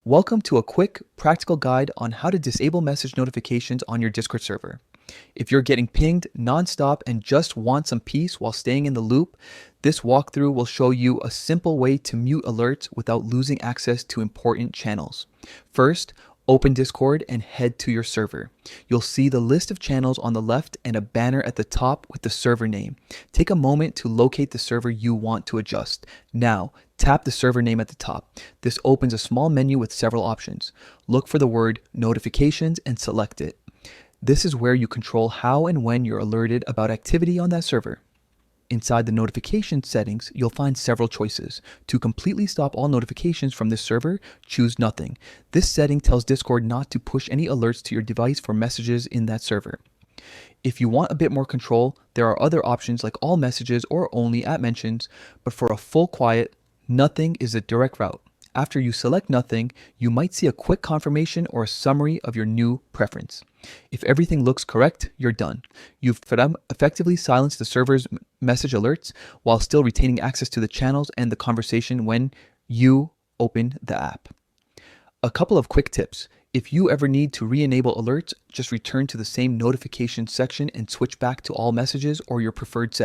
Welcome to a quick, practical guide on how to disable message notifications on your Discord server. If you're getting pinged nonstop and just want some peace while staying in the loop, this walkthrough will show you a simple way to mute alerts without losing access to important channels. First, open Discord and head to your server. You'll see the list of channels on the left and a banner at the top with the server name. Take a moment to locate the server you want to adjust. Now, tap the server name at the top. This opens a small menu with several options. Look for the word notifications and select it. This is where you control how and when you're alerted about activity on that server. Inside the notification settings, you'll find several choices. To completely stop all notifications from this server, choose nothing. This setting tells Discord not to push any alerts to your device for messages in that server. If you want a bit more control, there are other options like all messages or only at mentions, but for a full quiet, nothing is a direct route. After you select nothing, you might see a quick confirmation or a summary of your new preference. If everything looks correct, you're done. You've effectively silenced the server's message alerts while still retaining access to the channels and the conversation when you open the app. A couple of quick tips. If you ever need to re-enable alerts, just return to the same notification section and switch back to all messages or your preferred setting.